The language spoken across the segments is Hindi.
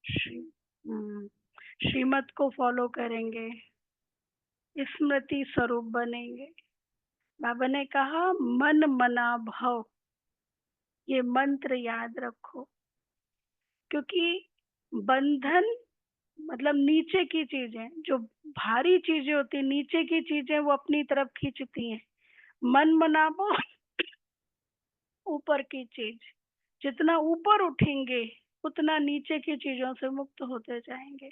श्री श्रीमत को फॉलो करेंगे, स्मृति स्वरूप बनेंगे। बाबा ने कहा मन मना भव, ये मंत्र याद रखो, क्योंकि बंधन मतलब नीचे की चीजें, जो भारी चीजें होती है, नीचे की चीजें वो अपनी तरफ खींचती हैं। मन मना भव ऊपर की चीज, जितना ऊपर उठेंगे उतना नीचे की चीजों से मुक्त होते जाएंगे।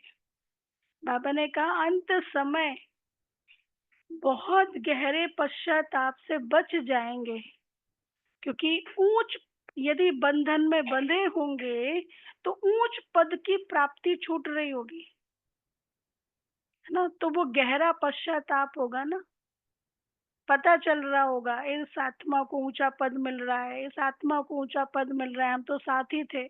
बाबा ने कहा अंत समय बहुत गहरे पश्चाताप से बच जाएंगे, क्योंकि ऊंच यदि बंधन में बंधे होंगे तो ऊंच पद की प्राप्ति छूट रही होगी, है ना। तो वो गहरा पश्चाताप होगा ना, पता चल रहा होगा इस आत्मा को ऊंचा पद मिल रहा है, इस आत्मा को ऊंचा पद मिल रहा है। हम तो साथी थे,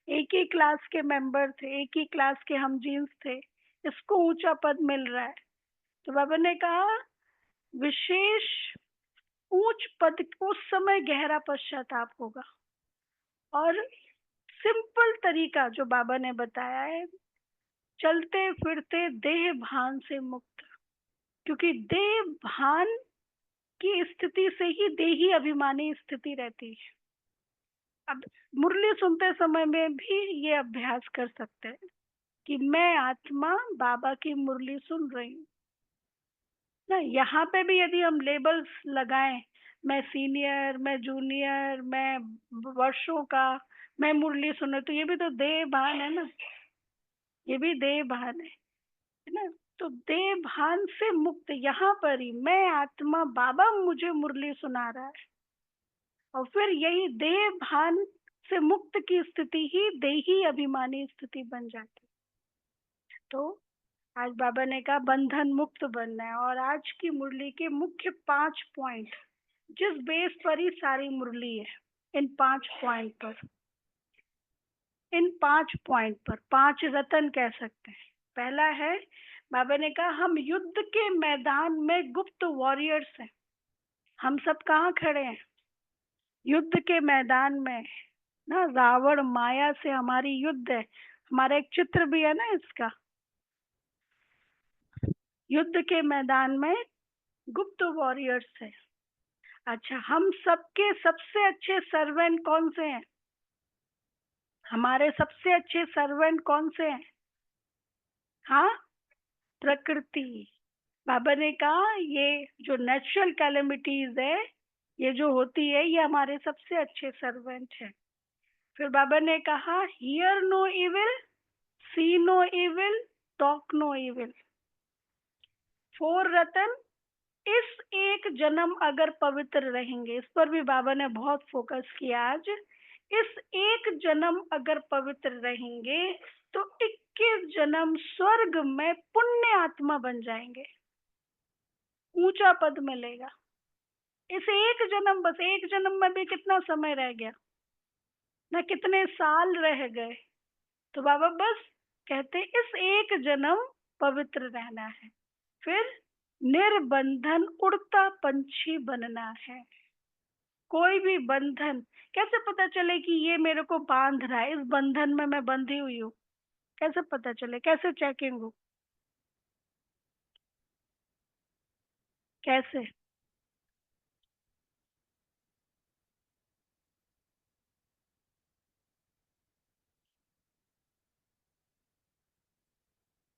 एक ही क्लास के मेंबर थे, एक ही क्लास के हम जीन्स थे, इसको ऊंचा पद मिल रहा है। तो बाबा ने कहा विशेष ऊंच पद, उस समय गहरा पश्चाताप होगा। और सिंपल तरीका जो बाबा ने बताया है, चलते फिरते देह भान से मुक्त, क्योंकि देह भान की स्थिति से ही देही अभिमानी स्थिति रहती है। अब मुरली सुनते समय में भी ये अभ्यास कर सकते हैं कि मैं आत्मा बाबा की मुरली सुन रही हूँ ना। यहाँ पे भी यदि हम लेबल्स लगाएं, मैं सीनियर, मैं जूनियर, मैं वर्षों का, मैं मुरली सुन, तो ये भी तो देह भान है ना, ये भी देह भान है ना। तो देह भान से मुक्त यहाँ पर ही मैं आत्मा बाबा मुझे मुरली सुना रहा है, और फिर यही देह भान से मुक्त की स्थिति ही देही अभिमानी स्थिति बन जाती। तो आज बाबा ने कहा बंधन मुक्त बनना है, और आज की मुरली के मुख्य 5 पॉइंट, जिस बेस पर ही सारी मुरली है, इन 5 पॉइंट पर, इन 5 पॉइंट पर 5 रतन कह सकते हैं। पहला है, बाबा ने कहा हम युद्ध के मैदान में गुप्त वॉरियर्स हैं। हम सब कहाँ खड़े हैं? युद्ध के मैदान में ना। रावण माया से हमारी युद्ध है, हमारा एक चित्र भी है ना इसका। युद्ध के मैदान में गुप्त वॉरियर्स है। अच्छा, हम सबके सबसे अच्छे सर्वेंट कौन से हैं? हमारे सबसे अच्छे सर्वेंट कौन से हैं? हाँ, प्रकृति। बाबा ने कहा ये जो नेचुरल कैलेमिटीज है, ये जो होती है, ये हमारे सबसे अच्छे सर्वेंट है। फिर बाबा ने कहा hear no evil, see no evil, talk no evil. 4 रतन, इस एक जन्म अगर पवित्र रहेंगे, इस पर भी बाबा ने बहुत फोकस किया आज। इस एक जन्म अगर पवित्र रहेंगे तो 21 जन्म स्वर्ग में पुण्य आत्मा बन जाएंगे, ऊंचा पद मिलेगा। इस एक जन्म, बस एक जन्म में भी कितना समय रह गया ना, कितने साल रह गए। तो बाबा बस कहते इस एक जन्म पवित्र रहना है, फिर निर्बंधन उड़ता पंछी बनना है। कोई भी बंधन, कैसे पता चले कि ये मेरे को बांध रहा है, इस बंधन में मैं बंधी हुई हूँ? कैसे पता चले, कैसे चेकिंग हो, कैसे?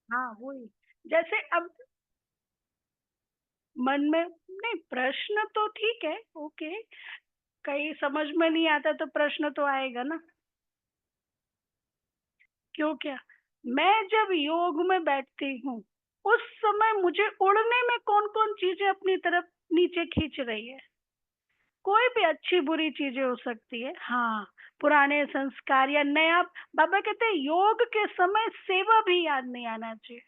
हाँ वही, जैसे अब मन में नहीं, प्रश्न तो ठीक है, ओके, कहीं समझ में नहीं आता तो प्रश्न तो आएगा ना। क्यों, क्या? मैं जब योग में बैठती हूँ उस समय मुझे उड़ने में कौन कौन चीजें अपनी तरफ नीचे खींच रही है? कोई भी अच्छी बुरी चीजें हो सकती है, हाँ, पुराने संस्कार या नया। बाबा कहते हैं योग के समय सेवा भी याद नहीं आना चाहिए,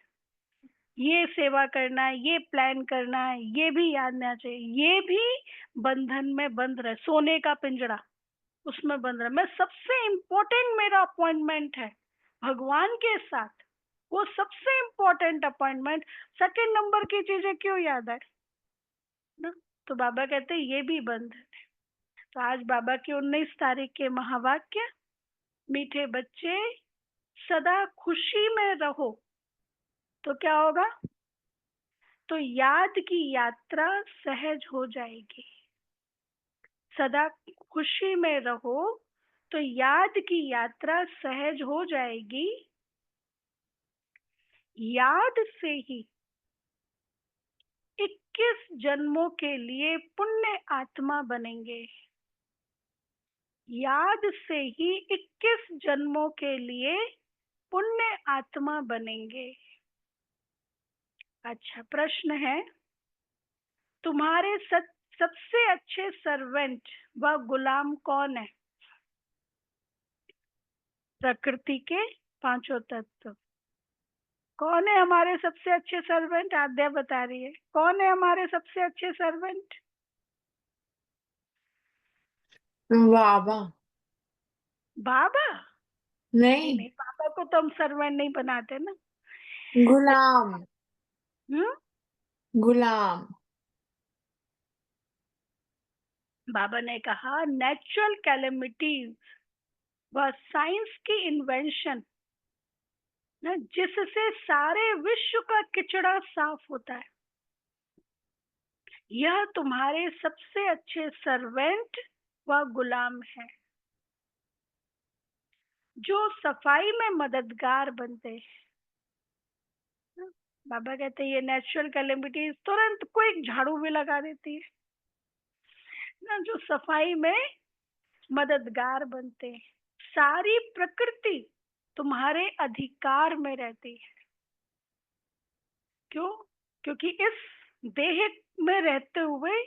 ये सेवा करना है, ये प्लान करना है, ये भी याद नहीं आना चाहिए। ये भी बंधन में बंध रहे, सोने का पिंजड़ा, उसमें बंध रहा। मैं सबसे इम्पोर्टेंट मेरा अपॉइंटमेंट है भगवान के साथ, वो सबसे इम्पोर्टेंट अपॉइंटमेंट, सेकंड नंबर की चीजें क्यों याद है ना। तो बाबा कहते हैं ये भी बंधन है। तो आज बाबा की 19 तारीख के महावाक्य, मीठे बच्चे सदा खुशी में रहो तो क्या होगा? तो याद की यात्रा सहज हो जाएगी। सदा खुशी में रहो तो याद की यात्रा सहज हो जाएगी। याद से ही 21 जन्मों के लिए पुण्य आत्मा बनेंगे। याद से ही 21 जन्मों के लिए पुण्य आत्मा बनेंगे। अच्छा, प्रश्न है, तुम्हारे सबसे अच्छे सर्वेंट व गुलाम कौन है? प्रकृति के पांचों तत्व। कौन है हमारे सबसे अच्छे सर्वेंट? आद्या बता रही है, कौन है हमारे सबसे अच्छे सर्वेंट? बाबा। बाबा? नहीं नहीं, नहीं, बाबा को तो हम सर्वेंट नहीं बनाते ना। गुलाम। हम्म। गुलाम। बाबा ने कहा नेचुरल कैलेमिटीज व साइंस की इन्वेंशन ना, जिससे सारे विश्व का किचड़ा साफ होता है, यह तुम्हारे सबसे अच्छे सर्वेंट व गुलाम है, जो सफाई में मददगार बनते हैं। बाबा कहते हैं ये नेचुरल कैलेमिटीज तुरंत कोई झाड़ू भी लगा देती है ना, जो सफाई में मददगार बनते हैं। सारी प्रकृति तुम्हारे अधिकार में रहती है। क्यों? क्योंकि इस देह में रहते हुए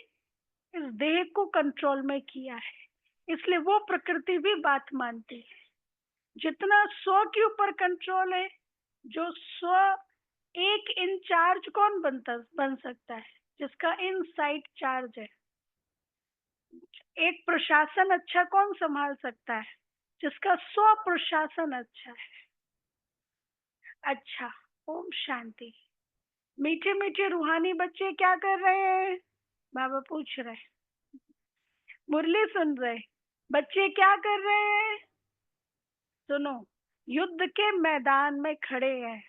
इस देह को कंट्रोल में किया है, इसलिए वो प्रकृति भी बात मानती है। जितना स्व के ऊपर कंट्रोल है, जो स्व एक इंचार्ज कौन बन सकता है? जिसका इनसाइड चार्ज है। एक प्रशासन अच्छा कौन संभाल सकता है? जिसका स्व प्रशासन अच्छा है। अच्छा, ओम शांति। मीठे मीठे रूहानी बच्चे क्या कर रहे हैं? बाबा पूछ रहे। मुरली सुन रहे। बच्चे क्या कर रहे हैं? सुनो, युद्ध के मैदान में खड़े हैं।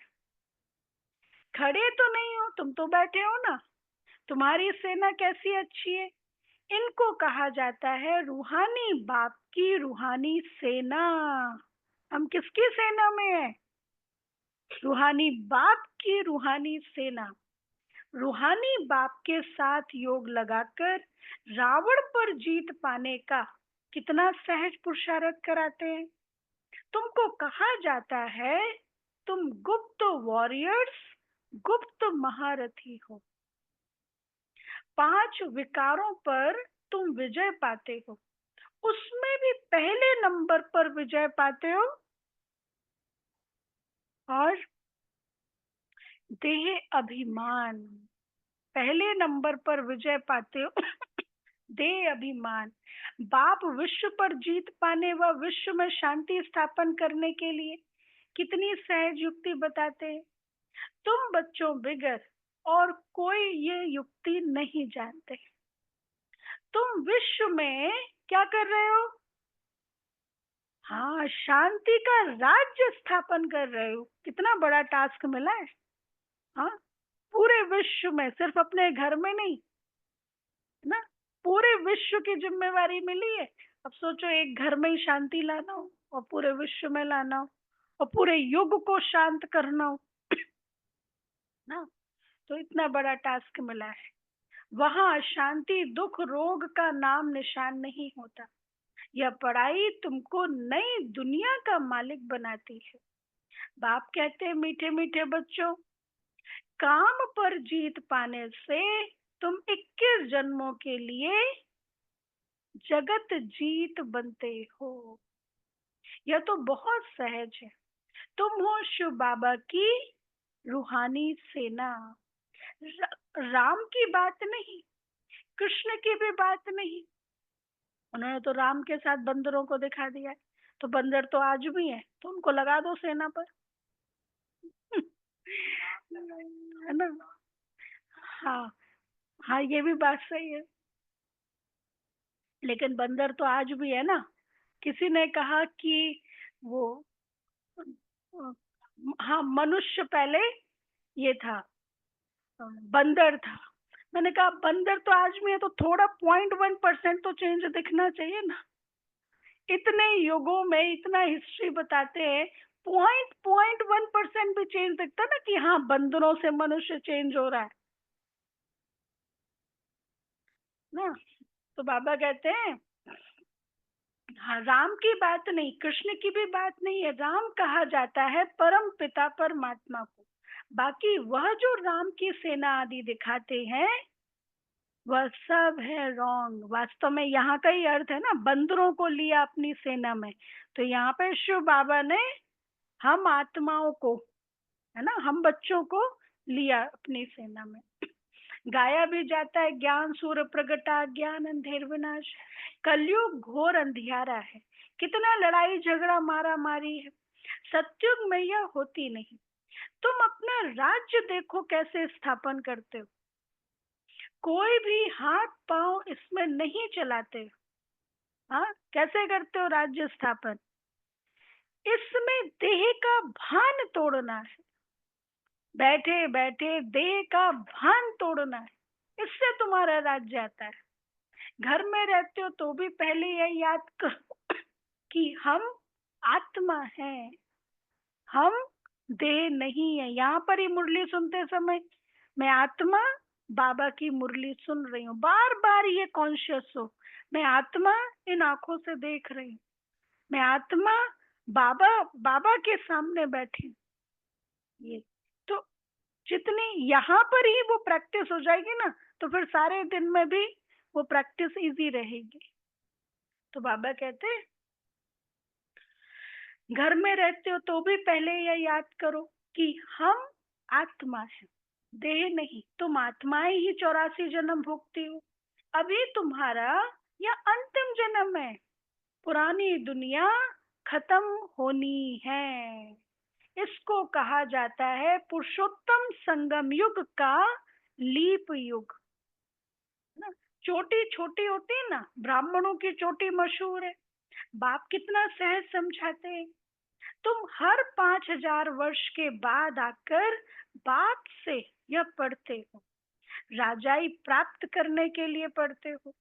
खड़े तो नहीं हो, तुम तो बैठे हो ना। तुम्हारी सेना कैसी अच्छी है। इनको कहा जाता है रूहानी बाप की रूहानी सेना। हम किसकी सेना में है? रूहानी बाप की रूहानी सेना। रूहानी बाप के साथ योग लगाकर रावण पर जीत पाने का कितना सहज पुरुषार्थ कराते हैं। तुमको कहा जाता है तुम गुप्त वॉरियर्स, गुप्त महारथी हो। 5 विकारों पर तुम विजय पाते हो, उसमें भी पहले नंबर पर विजय पाते हो। और देह अभिमान, पहले नंबर पर विजय पाते हो। देह अभिमान। बाप विश्व पर जीत पाने व विश्व में शांति स्थापन करने के लिए कितनी सहज युक्ति बताते हैं। तुम बच्चों बिगर और कोई ये युक्ति नहीं जानते। तुम विश्व में क्या कर रहे हो? हाँ, शांति का राज्य स्थापन कर रहे हो। कितना बड़ा टास्क मिला है। हाँ, पूरे विश्व में, सिर्फ अपने घर में नहीं ना, पूरे विश्व की जिम्मेवारी मिली है। अब सोचो, एक घर में ही शांति लाना हो और पूरे विश्व में लाना हो और पूरे युग को शांत करना हो ना, तो इतना बड़ा टास्क मिला है। वहां शांति दुख रोग का नाम निशान नहीं होता। यह पढ़ाई तुमको नई दुनिया का मालिक बनाती है। बाप कहते हैं मीठे मीठे बच्चों, काम पर जीत पाने से तुम 21 जन्मों के लिए जगत जीत बनते हो। यह तो बहुत सहज है। तुम हो शिव बाबा की रूहानी सेना। राम की बात नहीं, कृष्ण की भी बात नहीं। उन्होंने तो राम के साथ बंदरों को दिखा दिया है, तो बंदर तो आज भी है, तो उनको लगा दो सेना पर। है ना? हाँ हाँ, ये भी बात सही है। लेकिन बंदर तो आज भी है ना। किसी ने कहा कि वो हाँ, मनुष्य पहले ये था, बंदर था। मैंने कहा बंदर तो आज भी है, तो थोड़ा 0.1% तो चेंज दिखना चाहिए ना। इतने युगों में इतना हिस्ट्री बताते हैं, 0.1% भी चेंज दिखता ना कि हाँ बंदरों से मनुष्य चेंज हो रहा है ना। तो बाबा कहते हैं, हाँ, राम की बात नहीं, कृष्ण की भी बात नहीं है, राम कहा जाता है परम पिता परमात्मा को। बाकी वह जो राम की सेना आदि दिखाते हैं वह सब है रॉन्ग। वास्तव में यहाँ का ही अर्थ है ना, बंदरों को लिया अपनी सेना में। तो यहाँ पे शिव बाबा ने हम आत्माओं को, है ना, हम बच्चों को लिया अपनी सेना में। गाया भी जाता है, ज्ञान सूर्य प्रगटा ज्ञान अंधेर विनाश। कलयुग घोर अंधियारा है, कितना लड़ाई झगड़ा मारा मारी है। सत्युग में यह होती नहीं। तुम अपना राज्य देखो कैसे स्थापन करते हो, कोई भी हाथ पांव इसमें नहीं चलाते हो। हाँ, कैसे करते हो राज्य स्थापन? इसमें देह का भान तोड़ना है, बैठे बैठे देह का भान तोड़ना है, इससे तुम्हारा राज्य आता है। घर में रहते हो तो भी पहले यह याद करो कि हम आत्मा हैं, हम देह नहीं है। यहाँ पर ही मुरली सुनते समय मैं आत्मा बाबा की मुरली सुन रही हूँ, बार बार ये कॉन्शियस हो, मैं आत्मा इन आंखों से देख रही हूँ, मैं आत्मा बाबा बाबा के सामने बैठी हूँ। ये तो जितनी यहाँ पर ही वो प्रैक्टिस हो जाएगी ना, तो फिर सारे दिन में भी वो प्रैक्टिस इजी रहेगी। तो बाबा कहते हैं, घर में रहते हो तो भी पहले यह याद करो कि हम आत्मा है, देह नहीं। तुम आत्माएं ही 84 जन्म भोगती हो। अभी तुम्हारा यह अंतिम जन्म है, पुरानी दुनिया खत्म होनी है। इसको कहा जाता है पुरुषोत्तम संगम युग का लीप युग ना। चोटी छोटी होती है ना, ब्राह्मणों की चोटी मशहूर है। बाप कितना सहज समझाते हैं, तुम हर 5000 वर्ष के बाद आकर बाप से यह पढ़ते हो, राजाई प्राप्त करने के लिए पढ़ते हो।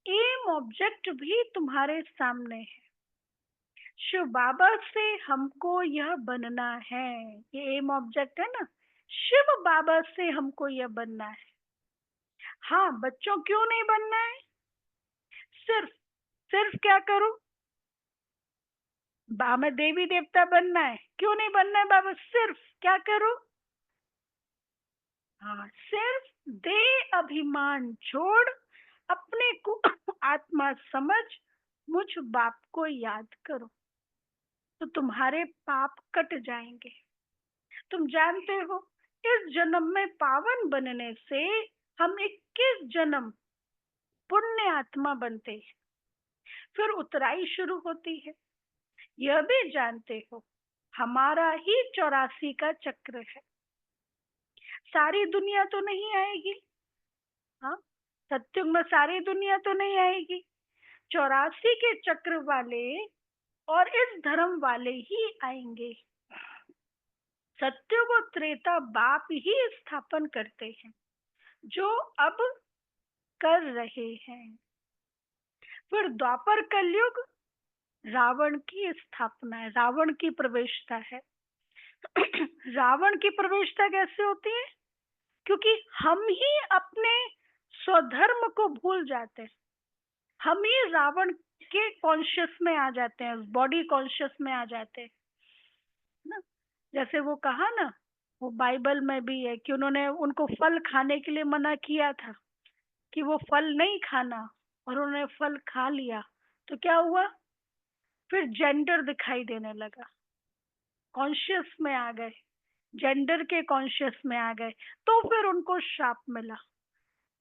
एम ऑब्जेक्ट भी तुम्हारे सामने है। शिव बाबा से हमको यह बनना है, ये एम ऑब्जेक्ट है ना, शिव बाबा से हमको यह बनना है। हाँ, बच्चों क्यों नहीं बनना है? सिर्फ सिर्फ क्या करूं? हमें देवी देवता बनना है, क्यों नहीं बनना है बाबा? सिर्फ क्या करूं? हाँ, सिर्फ दे अभिमान छोड़ अपने को आत्मा समझ मुझ बाप को याद करो, तो तुम्हारे पाप कट जाएंगे। तुम जानते हो, इस जन्म में पावन बनने से हम 21 जन्म पुण्य आत्मा बनते हैं, फिर उतराई शुरू होती है। यह भी जानते हो, हमारा ही 84 का चक्र है। सारी दुनिया तो नहीं आएगी, हाँ, सत्युग में सारी दुनिया तो नहीं आएगी। 84 के चक्र वाले और इस धर्म वाले ही आएंगे। सत्युग और त्रेता बाप ही स्थापन करते हैं, जो अब कर रहे हैं। फिर द्वापर कलयुग रावण की स्थापना है, रावण की प्रवेशता है। रावण की प्रवेशता कैसे होती है? क्योंकि हम ही अपने स्वधर्म को भूल जाते हैं, हम ही रावण के कॉन्शियस में आ जाते हैं, बॉडी कॉन्शियस में आ जाते हैं ना। जैसे वो कहा ना, वो बाइबल में भी है कि उन्होंने उनको फल खाने के लिए मना किया था कि वो फल नहीं खाना, और उन्होंने फल खा लिया। तो क्या हुआ? फिर जेंडर दिखाई देने लगा, कॉन्शियस में आ गए, जेंडर के कॉन्शियस में आ गए। तो फिर उनको श्राप मिला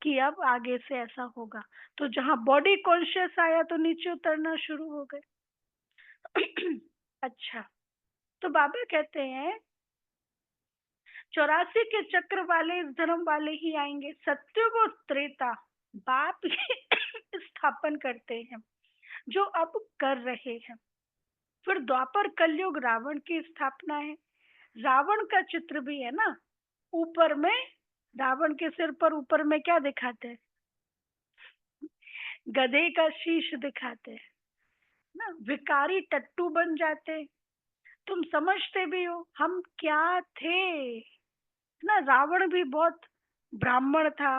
कि अब आगे से ऐसा होगा। तो जहां बॉडी कॉन्शियस आया तो नीचे उतरना शुरू हो गए। अच्छा, तो बाबा कहते हैं 84 के चक्र वाले इस धर्म वाले ही आएंगे। सत्युग और त्रेता बाप ही स्थापन करते हैं, जो अब कर रहे हैं। फिर द्वापर कलयुग रावण की स्थापना है। रावण का चित्र भी है ना, ऊपर में रावण के सिर पर ऊपर में क्या दिखाते हैं? गधे का शीश दिखाते हैं ना, विकारी टट्टू बन जाते हैं। तुम समझते भी हो हम क्या थे ना। रावण भी बहुत ब्राह्मण था,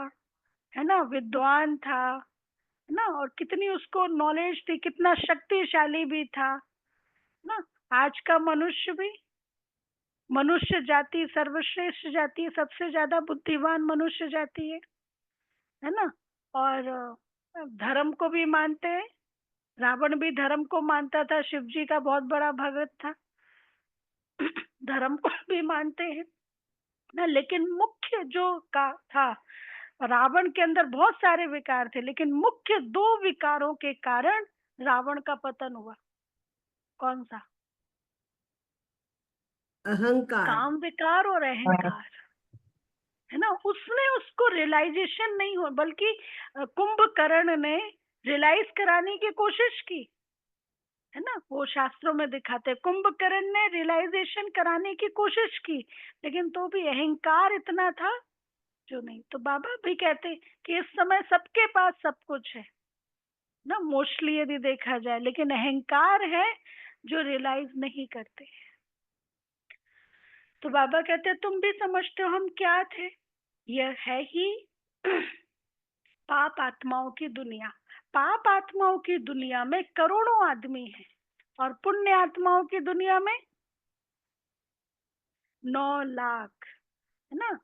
है ना, विद्वान था, है ना, और कितनी उसको नॉलेज थी, कितना शक्तिशाली भी था ना। आज का मनुष्य भी, मनुष्य जाति सर्वश्रेष्ठ जाति है, सबसे ज्यादा बुद्धिमान मनुष्य जाति है ना। और धर्म को भी मानते हैं। रावण भी धर्म को मानता था, शिव जी का बहुत बड़ा भगत था। धर्म को भी मानते हैं ना, लेकिन मुख्य जो का था, रावण के अंदर बहुत सारे विकार थे, लेकिन मुख्य दो विकारों के कारण रावण का पतन हुआ। कौन सा? अहंकार। काम विकार और अहंकार, है ना। उसने उसको रियलाइजेशन नहीं हुआ, बल्कि कुंभकर्ण ने रियलाइज कराने की कोशिश की, है ना। वो शास्त्रों में दिखाते, कुंभकर्ण ने रियलाइजेशन कराने की कोशिश की, लेकिन तो भी अहंकार इतना था जो नहीं। तो बाबा भी कहते कि इस समय सबके पास सब कुछ है ना, मोस्टली यदि देखा जाए, लेकिन अहंकार है जो रियलाइज नहीं करते। तो बाबा कहते तुम भी समझते हो हम क्या थे। यह है ही पाप आत्माओं की दुनिया। पाप आत्माओं की दुनिया में करोड़ों आदमी हैं, और पुण्य आत्माओं की दुनिया में 9 लाख, है ना।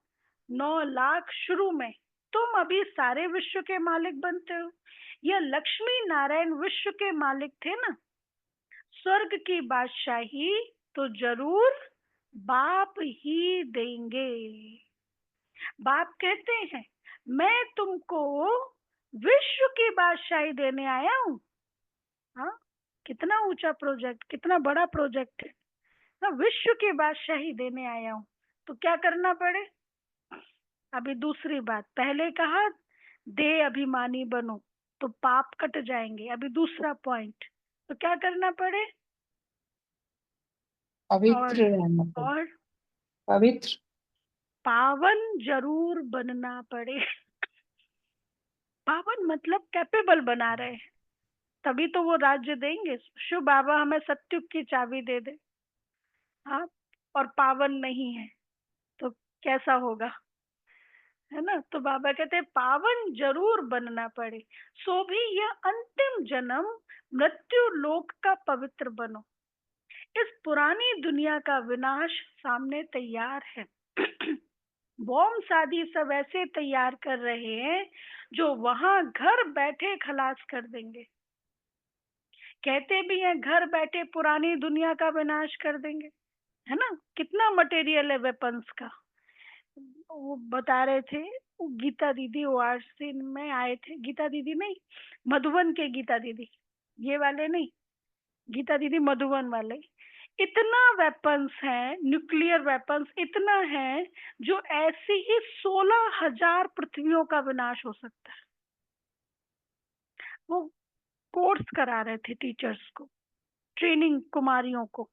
9 लाख शुरू में। तुम अभी सारे विश्व के मालिक बनते हो। यह लक्ष्मी नारायण विश्व के मालिक थे ना। स्वर्ग की बादशाही तो जरूर बाप ही देंगे। बाप कहते हैं मैं तुमको विश्व की बादशाही देने आया हूँ। हाँ, कितना ऊंचा प्रोजेक्ट, कितना बड़ा प्रोजेक्ट है ना। विश्व की बादशाही देने आया हूँ, तो क्या करना पड़े? अभी दूसरी बात, पहले कहा दे अभिमानी बनो, तो पाप कट जाएंगे। अभी दूसरा पॉइंट, तो क्या करना पड़े? और पवित्र रहना पड़े। और पवित्र। पावन जरूर बनना पड़े। पावन मतलब कैपेबल बना रहे हैं, तभी तो वो राज्य देंगे। शिव बाबा हमें सत्युग की चाबी दे दे, हाँ, और पावन नहीं है तो कैसा होगा, है ना। तो बाबा कहते हैं पावन जरूर बनना पड़े, सो भी यह अंतिम जन्म मृत्यु लोक का पवित्र बनो। इस पुरानी दुनिया का विनाश सामने तैयार है। बॉम्ब आदि सब ऐसे तैयार कर रहे हैं जो वहां घर बैठे खलास कर देंगे। कहते भी हैं घर बैठे पुरानी दुनिया का विनाश कर देंगे, है ना। कितना मटेरियल है वेपन्स का। वो बता रहे थे, वो गीता दीदी ओआरसी में आए थे, गीता दीदी नहीं, मधुबन के गीता दीदी, ये वाले नहीं, गीता दीदी मधुबन वाले। इतना वेपन्स है, न्यूक्लियर वेपन्स इतना है, जो ऐसे ही 16,000 पृथ्वियों का विनाश हो सकता है। वो कोर्स करा रहे थे टीचर्स को, ट्रेनिंग कुमारियों को,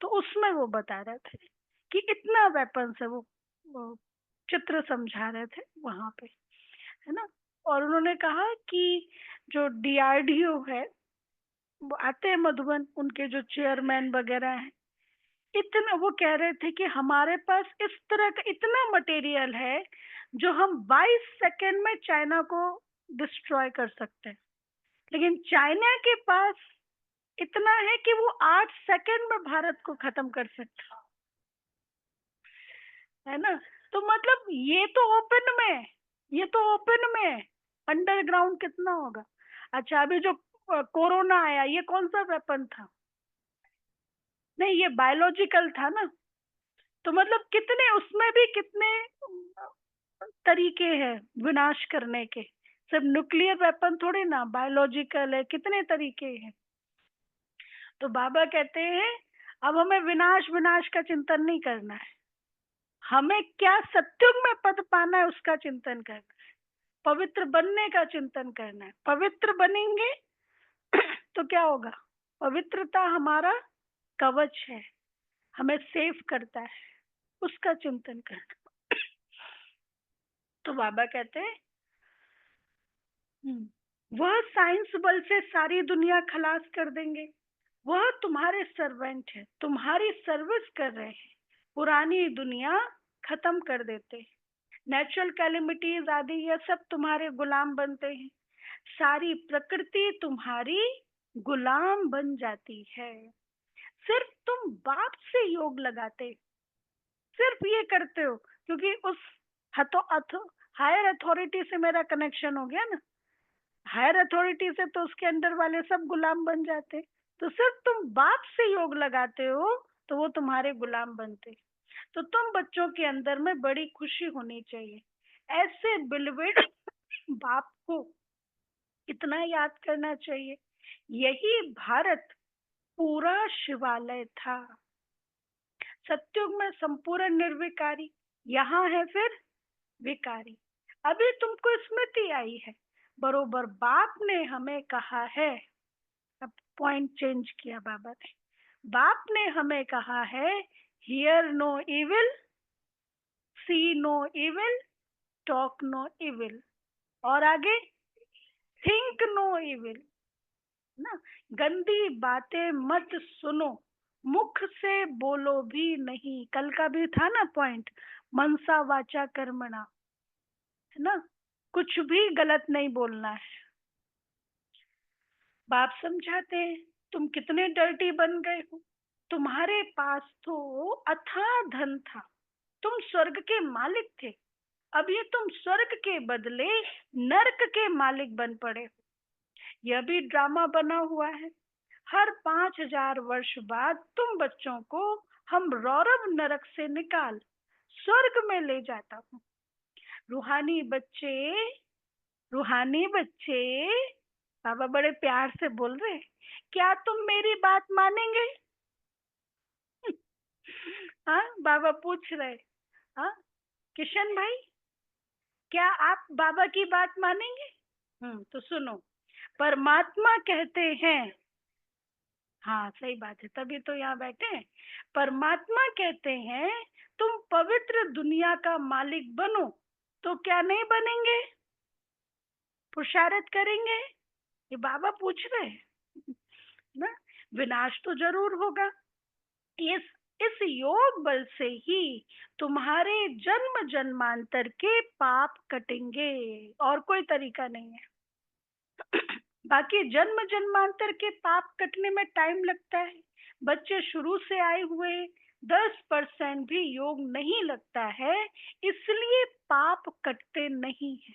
तो उसमें वो बता रहे थे कि इतना वेपन्स है। वो चित्र समझा रहे थे वहां पे, है ना। और उन्होंने कहा कि जो डीआरडीओ है, वो आते हैं मधुबन, उनके जो चेयरमैन वगैरह हैं, इतना वो कह रहे थे कि हमारे पास इस तरह का इतना मटेरियल है जो हम 22 सेकेंड में चाइना को डिस्ट्रॉय कर सकते हैं, लेकिन चाइना के पास इतना है कि वो 8 सेकेंड में भारत को खत्म कर सकता है ना। तो मतलब ये तो ओपन में है, ये तो ओपन में है, अंडरग्राउंड कितना होगा। अच्छा, अभी जो कोरोना आया, ये कौन सा वेपन था? नहीं, ये बायोलॉजिकल था ना। तो मतलब कितने, उसमें भी कितने तरीके हैं विनाश करने के। सिर्फ न्यूक्लियर वेपन थोड़ी ना, बायोलॉजिकल है, कितने तरीके हैं। तो बाबा कहते हैं अब हमें विनाश विनाश का चिंतन नहीं करना है, हमें क्या सत्युग में पद पाना है उसका चिंतन करना है, पवित्र बनने का चिंतन करना है। पवित्र बनेंगे तो क्या होगा? पवित्रता हमारा कवच है, हमें सेफ करता है, उसका चिंतन करना। तो बाबा कहते हैं वह साइंस बल से सारी दुनिया खलास कर देंगे, वह तुम्हारे सर्वेंट है, तुम्हारी सर्विस कर रहे हैं, पुरानी दुनिया खत्म कर देते हैं, नेचुरल कैलेमिटीज आदि ये सब तुम्हारे गुलाम बनते हैं, सारी प्रकृति तुम्हारी गुलाम बन जाती है। सिर्फ तुम बाप से योग लगाते, सिर्फ ये करते हो क्योंकि उस हायर अथॉरिटी से मेरा कनेक्शन हो गया ना, हायर अथॉरिटी से तो उसके अंडर वाले सब गुलाम बन जाते, तो सिर्फ तुम बाप से योग लगाते हो तो वो तुम्हारे गुलाम बनते। तो तुम बच्चों के अंदर में बड़ी खुशी होनी चाहिए, ऐसे बिलवेड बाप को इतना याद करना चाहिए। यही भारत पूरा शिवालय था, सत्युग में संपूर्ण निर्विकारी, यहाँ है फिर विकारी। अभी तुमको स्मृति आई है, बरोबर बाप ने हमें कहा है, अब पॉइंट चेंज किया बाबा ने, बाप ने हमें कहा है hear no evil, see no evil, talk no evil, और आगे थिंक नो इविल ना, गंदी बातें मत सुनो, मुख से बोलो भी नहीं। कल का भी था ना पॉइंट, मनसा वाचा कर्मणा, है ना, कुछ भी गलत नहीं बोलना है। बाप समझाते हैं तुम कितने डर्टी बन गए हो, तुम्हारे पास तो अथाह धन था, तुम स्वर्ग के मालिक थे, अब ये तुम स्वर्ग के बदले नरक के मालिक बन पड़े हो। यह भी ड्रामा बना हुआ है, हर 5000 वर्ष बाद तुम बच्चों को हम रौरव नरक से निकाल स्वर्ग में ले जाता हूँ। रूहानी बच्चे, रूहानी बच्चे, बाबा बड़े प्यार से बोल रहे, क्या तुम मेरी बात मानेंगे? हाँ, बाबा पूछ रहे, हाँ किशन भाई, क्या आप बाबा की बात मानेंगे? तो सुनो, परमात्मा कहते हैं, हाँ सही बात है, तभी तो यहाँ बैठे हैं। परमात्मा कहते हैं तुम पवित्र दुनिया का मालिक बनो, तो क्या नहीं बनेंगे? पुरुषार्थ करेंगे? ये बाबा पूछ रहे हैं ना, विनाश तो जरूर होगा। इस योग बल से ही तुम्हारे जन्म जन्मांतर के पाप कटेंगे, और कोई तरीका नहीं है। बाकी जन्म जन्मांतर के पाप कटने में टाइम लगता है, बच्चे शुरू से आए हुए 10% भी योग नहीं लगता है, इसलिए पाप कटते नहीं है।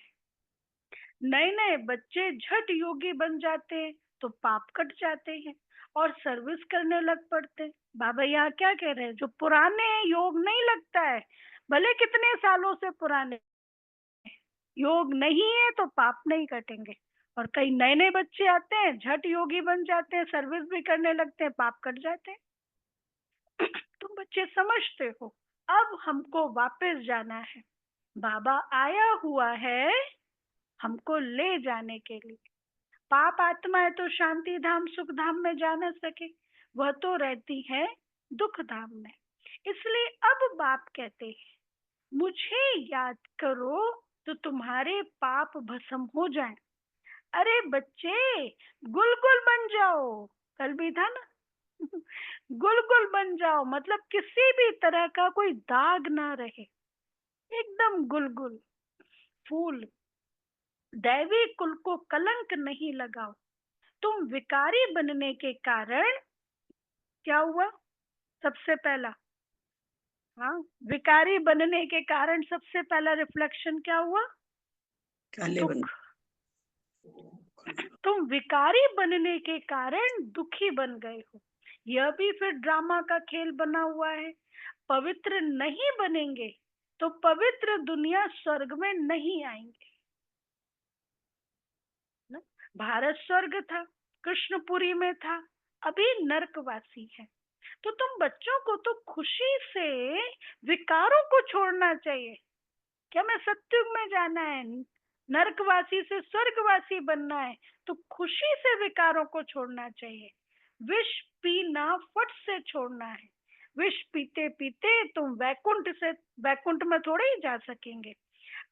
नए नए बच्चे झट योगी बन जाते हैं तो पाप कट जाते हैं और सर्विस करने लग पड़ते हैं। बाबा यहाँ क्या कह रहे हैं, जो पुराने योग नहीं लगता है, भले कितने सालों से पुराने योग नहीं है तो पाप नहीं कटेंगे, और कई नए नए बच्चे आते हैं झट योगी बन जाते हैं, सर्विस भी करने लगते हैं, पाप कट जाते हैं। तुम बच्चे समझते हो, अब हमको वापस जाना है, बाबा आया हुआ है हमको ले जाने के लिए। पाप आत्माएं तो शांति धाम सुख धाम में जा न सके, वह तो रहती है दुख धाम में। इसलिए अब बाप कहते हैं मुझे याद करो तो तुम्हारे पाप भस्म हो जाएं। अरे बच्चे गुलगुल बन जाओ, कल भी था ना, गुलगुल बन जाओ, मतलब किसी भी तरह का कोई दाग ना रहे, एकदम गुलगुल फूल, दैवी कुल को कलंक नहीं लगाओ। तुम विकारी बनने के कारण क्या हुआ? सबसे पहला, हाँ, विकारी बनने के कारण सबसे पहला रिफ्लेक्शन क्या हुआ? दुख। तुम विकारी बनने के कारण दुखी बन गए हो, यह भी फिर ड्रामा का खेल बना हुआ है। पवित्र नहीं बनेंगे तो पवित्र दुनिया स्वर्ग में नहीं आएंगे ना? भारत स्वर्ग था, कृष्णपुरी में था, अभी नरकवासी है। तो तुम बच्चों को तो खुशी से विकारों को छोड़ना चाहिए। क्या मैं सत्युग में जाना है, नरकवासी से स्वर्गवासी बनना है, तो खुशी से विकारों को छोड़ना चाहिए। विष पीना फट से छोड़ना है। विष पीते पीते तुम वैकुंठ में थोड़े ही जा सकेंगे।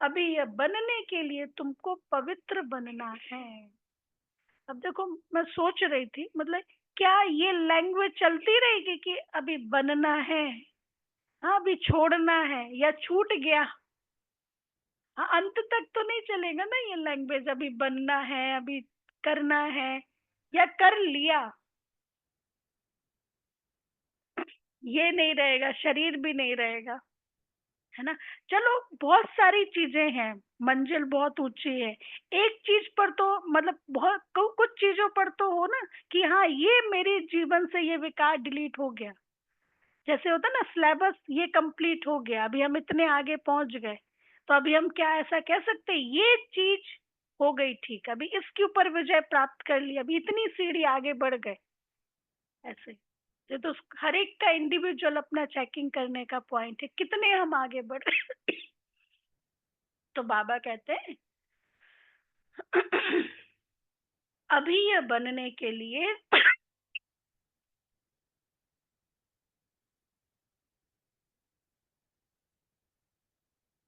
अभी यह बनने के लिए तुमको पवित्र बनना है। अब देखो, मैं सोच रही थी, मतलब क्या ये लैंग्वेज चलती रहेगी कि अभी बनना है, हाँ अभी छोड़ना है, या छूट गया? हाँ, अंत तक तो नहीं चलेगा ना ये लैंग्वेज, अभी बनना है, अभी करना है, या कर लिया। ये नहीं रहेगा, शरीर भी नहीं रहेगा, है ना। चलो, बहुत सारी चीजें हैं, मंजिल बहुत ऊंची है। एक चीज पर तो मतलब बहुत कुछ चीजों पर तो हो ना कि हाँ ये मेरे जीवन से ये विकार डिलीट हो गया। जैसे होता ना सिलेबस ये कंप्लीट हो गया, अभी हम इतने आगे पहुंच गए, तो अभी हम क्या ऐसा कह सकते हैं ये चीज हो गई ठीक, अभी इसके ऊपर विजय प्राप्त कर ली, अभी इतनी सीढ़ी आगे बढ़ गए, ऐसे। ये तो हर एक का इंडिविजुअल अपना चेकिंग करने का पॉइंट है, कितने हम आगे बढ़ रहे। तो बाबा कहते हैं अभी ये बनने के लिए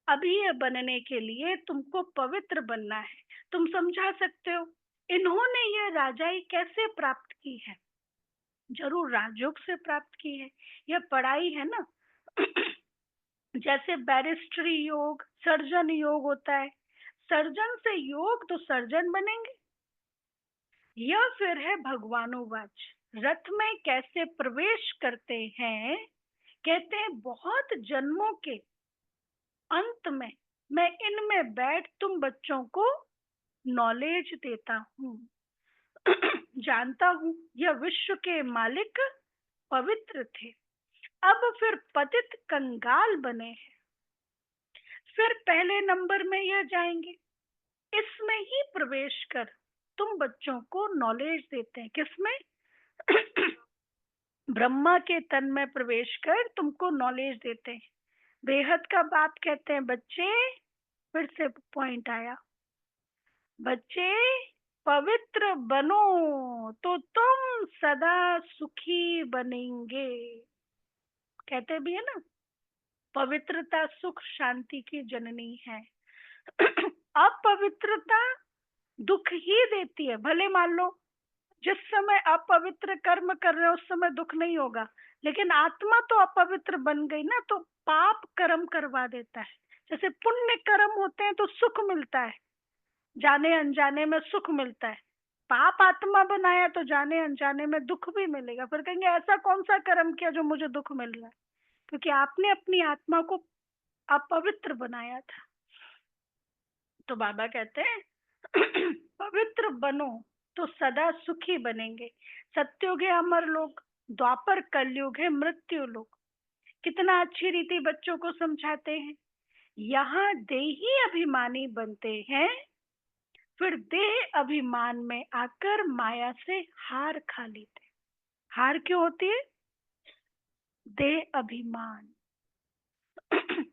अभी ये बनने के लिए तुमको पवित्र बनना है। तुम समझा सकते हो इन्होंने ये राजाई कैसे प्राप्त की है? जरूर राजयोग से प्राप्त की है, यह पढ़ाई है ना। जैसे बैरिस्ट्री योग, सर्जन योग होता है, सर्जन से योग तो सर्जन बनेंगे। यह फिर है भगवानुवाच, रथ में कैसे प्रवेश करते हैं। कहते हैं बहुत जन्मों के अंत में मैं इनमें बैठ तुम बच्चों को नॉलेज देता हूँ। जानता हूँ यह विश्व के मालिक पवित्र थे, अब फिर पतित कंगाल बने हैं। फिर पहले नंबर में यह जाएंगे, इसमें ही प्रवेश कर तुम बच्चों को नॉलेज देते हैं। किसमें? ब्रह्मा के तन में प्रवेश कर तुमको नॉलेज देते हैं। बेहद का बाप कहते हैं बच्चे, फिर से पॉइंट आया, बच्चे पवित्र बनो तो तुम सदा सुखी बनेंगे। कहते भी है ना, पवित्रता सुख शांति की जननी है। अपवित्रता दुख ही देती है। भले मान लो जिस समय अपवित्र कर्म कर रहे हो उस समय दुख नहीं होगा, लेकिन आत्मा तो अपवित्र बन गई ना, तो पाप कर्म करवा देता है। जैसे पुण्य कर्म होते हैं तो सुख मिलता है, जाने अनजाने में सुख मिलता है। पाप आत्मा बनाया तो जाने अनजाने में दुख भी मिलेगा। फिर कहेंगे ऐसा कौन सा कर्म किया जो मुझे दुख मिल रहा है? क्योंकि आपने अपनी आत्मा को अपवित्र बनाया था। तो बाबा कहते हैं पवित्र बनो तो सदा सुखी बनेंगे। सत्युग है अमर लोग, द्वापर कलयुग है मृत्यु लोग। कितना अच्छी रीति बच्चों को समझाते हैं। यहाँ देही अभिमानी बनते हैं, फिर देह अभिमान में आकर माया से हार खा लेते। हार क्यों होती है? देह अभिमान।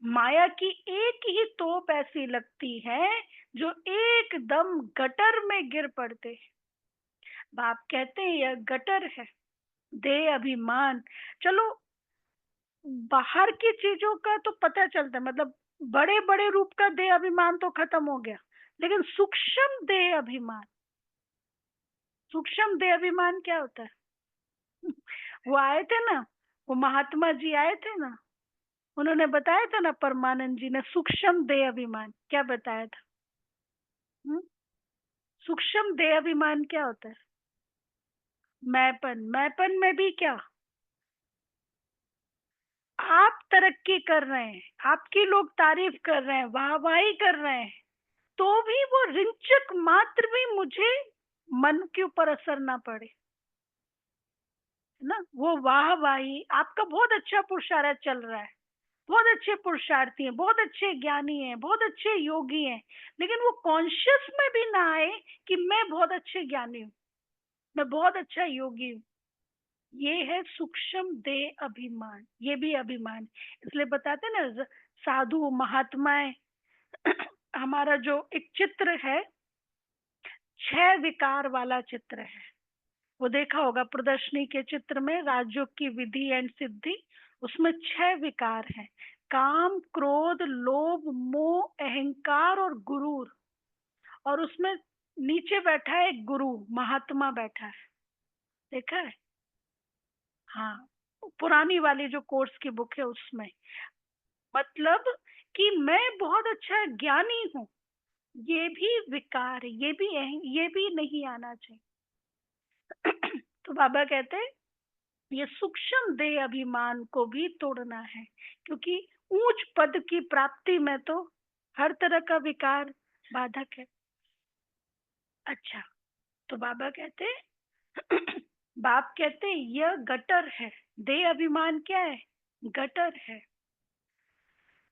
माया की एक ही तोप ऐसी लगती है जो एकदम गटर में गिर पड़ते हैं। बाप कहते हैं यह गटर है, देह अभिमान। चलो, बाहर की चीजों का तो पता चलता है, मतलब बड़े बड़े रूप का देह अभिमान तो खत्म हो गया, लेकिन सूक्ष्म देह अभिमान, सूक्ष्म देह अभिमान क्या होता है? वो आए थे ना, वो महात्मा जी आए थे ना, उन्होंने बताया था ना, परमानंद जी ने सूक्ष्म देह अभिमान क्या बताया था। हुँ? सूक्ष्म देह अभिमान क्या होता है? मैंपन। मैंपन में भी क्या, आप तरक्की कर रहे हैं, आपकी लोग तारीफ कर रहे हैं, वाहवाही कर रहे हैं, तो भी वो रिंचक मात्र भी मुझे मन के ऊपर असर ना पड़े, है ना। वो वाहवाही, आपका बहुत अच्छा पुरुषार्थ चल रहा है, बहुत अच्छे पुरुषार्थी हैं, बहुत अच्छे ज्ञानी हैं, बहुत अच्छे योगी हैं, लेकिन वो कॉन्शियस में भी ना आए कि मैं बहुत अच्छे ज्ञानी हूँ, मैं बहुत अच्छा योगी हूँ। ये है सूक्ष्म देह अभिमान, ये भी अभिमान। इसलिए बताते ना साधु महात्माएं, हमारा जो एक चित्र है, 6 विकार वाला चित्र है, वो देखा होगा प्रदर्शनी के चित्र में, राजयोग की विधि एंड सिद्धि, उसमें 6 विकार हैं, काम, क्रोध, लोभ, मोह, अहंकार और गुरूर। और उसमें नीचे बैठा है एक गुरु, महात्मा बैठा है, देखा है? हाँ, पुरानी वाली जो कोर्स की बुक है उसमें। मतलब कि मैं बहुत अच्छा ज्ञानी हूँ, ये भी विकार है, ये भी नहीं आना चाहिए। तो बाबा कहते हैं ये सूक्ष्म देह अभिमान को भी तोड़ना है, क्योंकि ऊंच पद की प्राप्ति में तो हर तरह का विकार बाधक है। अच्छा, तो बाबा कहते हैं बाप कहते हैं यह गटर है, देह अभिमान क्या है? गटर है।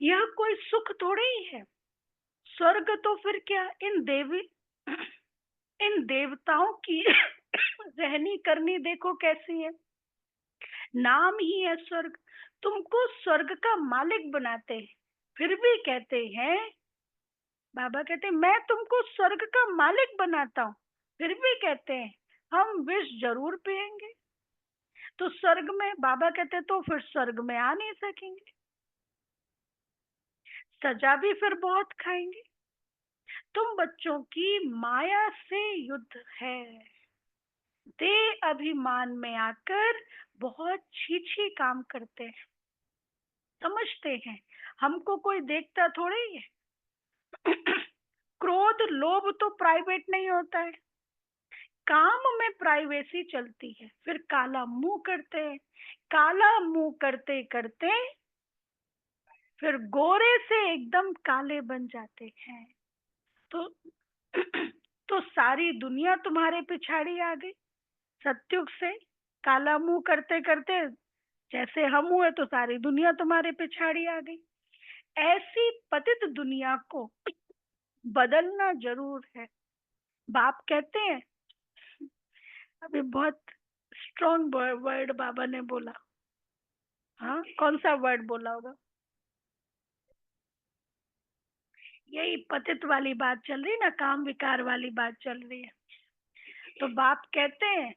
यह कोई सुख थोड़े ही है। स्वर्ग तो फिर क्या, इन देवताओं की रहनी करनी देखो कैसी है। नाम ही है स्वर्ग, तुमको स्वर्ग का मालिक बनाते हैं, फिर भी कहते हैं, बाबा कहते हैं मैं तुमको स्वर्ग का मालिक बनाता हूँ, फिर भी कहते हैं हम विष जरूर पिएंगे। तो स्वर्ग में, बाबा कहते हैं तो फिर स्वर्ग में आ नहीं सकेंगे, सजा भी फिर बहुत खाएंगे। तुम बच्चों की माया से युद्ध है। देह अभिमान में आकर बहुत छी काम करते हैं, समझते हैं हमको कोई देखता थोड़े ही है। क्रोध लोभ तो प्राइवेट नहीं होता है, काम में प्राइवेसी चलती है, फिर काला मुंह करते हैं, काला मुंह करते करते फिर गोरे से एकदम काले बन जाते हैं। तो तो सारी दुनिया तुम्हारे पिछाड़ी आ गई। सत्युग से काला मुंह करते करते जैसे हम हुए तो सारी दुनिया तुम्हारे पिछाड़ी आ गई। ऐसी पतित दुनिया को बदलना जरूर है। बाप कहते हैं, अभी बहुत स्ट्रॉन्ग वर्ड बाबा ने बोला। हाँ, कौन सा वर्ड बोला होगा? यही पतित वाली बात चल रही ना, काम विकार वाली बात चल रही है। तो बाप कहते हैं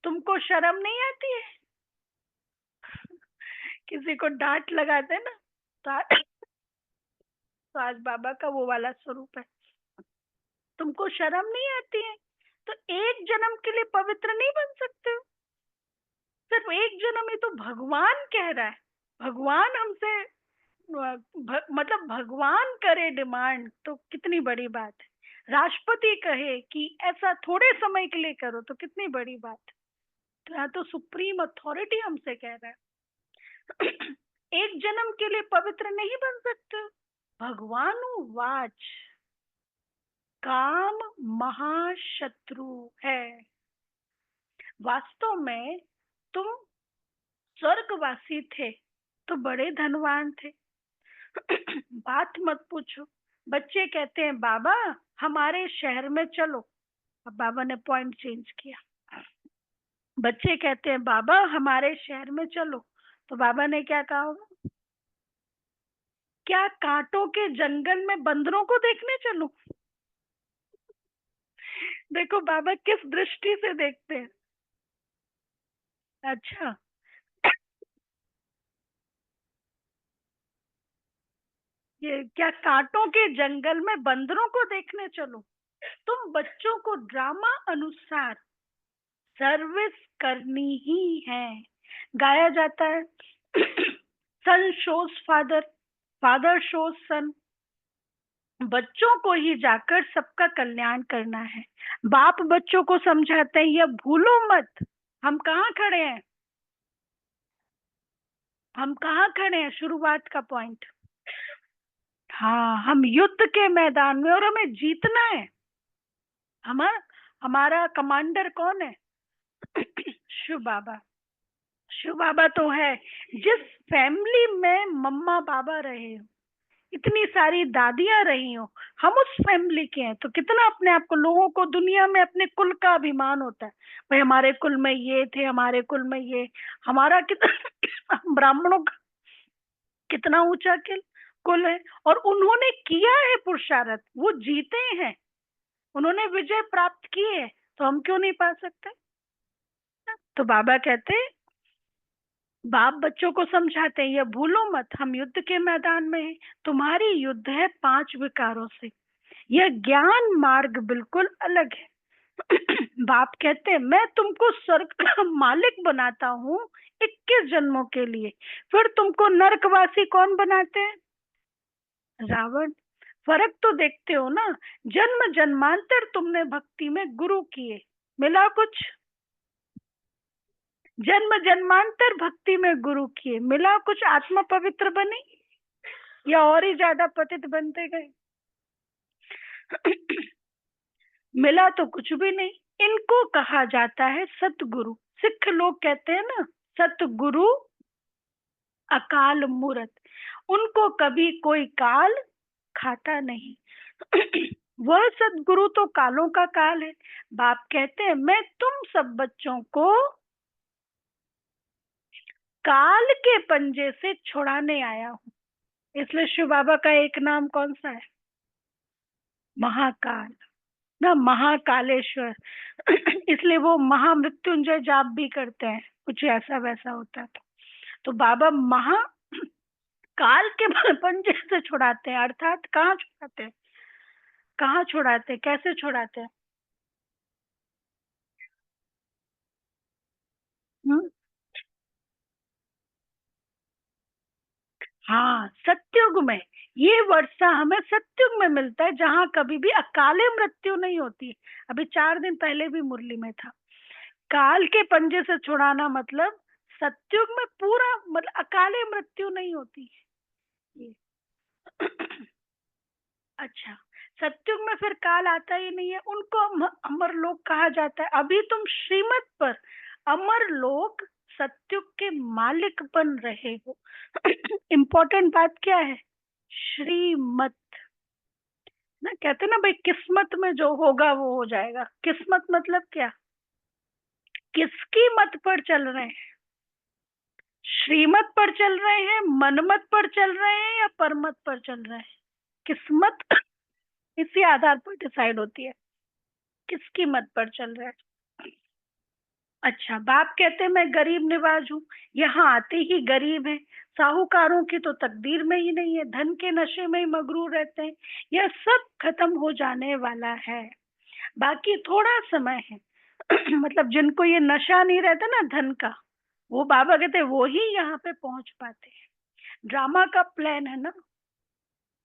तुमको शर्म नहीं आती है? किसी को डांट लगाते ना, तो आज बाबा का वो वाला स्वरूप है। तुमको शर्म नहीं आती है? तो एक जन्म के लिए पवित्र नहीं बन सकते हो? सिर्फ एक जन्म ही तो भगवान कह रहा है। भगवान हमसे मतलब भगवान करे डिमांड तो कितनी बड़ी बात है। राष्ट्रपति कहे कि ऐसा थोड़े समय के लिए करो तो कितनी बड़ी बात है। तो यहाँ तो सुप्रीम अथॉरिटी हमसे कह रहा है एक जन्म के लिए पवित्र नहीं बन सकते। भगवानु वाच, काम महाशत्रु है। वास्तव में तुम स्वर्गवासी थे तो बड़े धनवान थे। बात मत पूछो। बच्चे कहते हैं बाबा हमारे शहर में चलो। अब बाबा ने पॉइंट चेंज किया। बच्चे कहते हैं बाबा हमारे शहर में चलो, तो बाबा ने क्या कहा होगा? क्या कांटों के जंगल में बंदरों को देखने चलूं? देखो बाबा किस दृष्टि से देखते हैं। अच्छा, ये क्या कांटों के जंगल में बंदरों को देखने चलो? तुम बच्चों को ड्रामा अनुसार सर्विस करनी ही है। गाया जाता है सन शोज फादर, फादर शोज सन। बच्चों को ही जाकर सबका कल्याण करना है। बाप बच्चों को समझाते हैं ये भूलो मत, हम कहाँ खड़े हैं, हम कहाँ खड़े हैं, शुरुआत का पॉइंट। हाँ, हम युद्ध के मैदान में, और हमें जीतना है। हमारा हमारा कमांडर कौन है? शिव बाबा। शिव बाबा तो है। जिस फैमिली में मम्मा बाबा रहे हो, इतनी सारी दादियां रही हो, हम उस फैमिली के हैं, तो कितना अपने आप को, लोगों को दुनिया में अपने कुल का अभिमान होता है। भाई हमारे कुल में ये थे, हमारे कुल में ये, हमारा कितना ब्राह्मणों का कितना ऊंचा कुल है, और उन्होंने किया है पुरुषार्थ, वो जीते हैं, उन्होंने विजय प्राप्त की है, तो हम क्यों नहीं पा सकते? तो बाबा कहते, बाप बच्चों को समझाते हैं, ये भूलो मत, हम युद्ध के मैदान में हैं, तुम्हारी युद्ध है 5 विकारों से, यह ज्ञान मार्ग बिल्कुल अलग है। बाप कहते हैं, मैं तुमको स्वर्ग का मालिक बनाता हूँ 21 जन्मों के लिए, फिर तुमको नरकवासी कौन बनाते हैं? रावण। फर्क तो देखते हो ना, जन्म जन्मांतर तुमने भक्ति में गुरु किए, मिला कुछ? जन्म जन्मांतर भक्ति में गुरु किए, मिला कुछ? आत्मा पवित्र बनी या और ही ज्यादा पतित बनते गए? मिला तो कुछ भी नहीं। इनको कहा जाता है सतगुरु। सिख लोग कहते हैं ना, सतगुरु अकाल मूरत, उनको कभी कोई काल खाता नहीं। वह सतगुरु तो कालों का काल है। बाप कहते हैं, मैं तुम सब बच्चों को काल के पंजे से छुड़ाने आया हूँ। इसलिए शिव बाबा का एक नाम कौन सा है? महाकाल, ना महाकालेश्वर। इसलिए वो महामृत्युंजय जाप भी करते हैं, कुछ ऐसा वैसा होता है। तो बाबा महा काल के पंजे से छुड़ाते हैं, अर्थात कहाँ छुड़ाते हैं? कहाँ छुड़ाते हैं, कैसे छुड़ाते हैं? हम्म? हाँ, सत्युग में। ये वर्षा हमें सत्युग में मिलता है, जहाँ कभी भी अकाले मृत्यु नहीं होती। अभी 4 दिन पहले भी मुरली में था, काल के पंजे से छुड़ाना मतलब सत्युग में पूरा, मतलब अकाले मृत्यु नहीं होती ये। अच्छा, सत्युग में फिर काल आता ही नहीं है, उनको अमर लोक कहा जाता है। अभी तुम श्रीमत पर अमर लोक सत्युग के मालिक बन रहे हो। इम्पोर्टेंट बात क्या है? श्रीमत। ना कहते ना भाई, किस्मत में जो होगा वो हो जाएगा। किस्मत मतलब क्या? किसकी मत पर चल रहे हैं? श्रीमत पर चल रहे हैं, मनमत पर चल रहे हैं, या परमत पर चल रहे हैं? किस्मत इसी आधार पर डिसाइड होती है, किसकी मत पर चल रहा है। अच्छा, बाप कहते हैं, मैं गरीब निवाज हूँ, यहाँ आते ही गरीब है। साहूकारों की तो तकदीर में ही नहीं है, धन के नशे में ही मगरूर रहते हैं। यह सब खत्म हो जाने वाला है, बाकी थोड़ा समय है। मतलब जिनको ये नशा नहीं रहता ना धन का, वो बाबा कहते हैं वो ही यहाँ पे पहुंच पाते हैं। ड्रामा का प्लान है ना,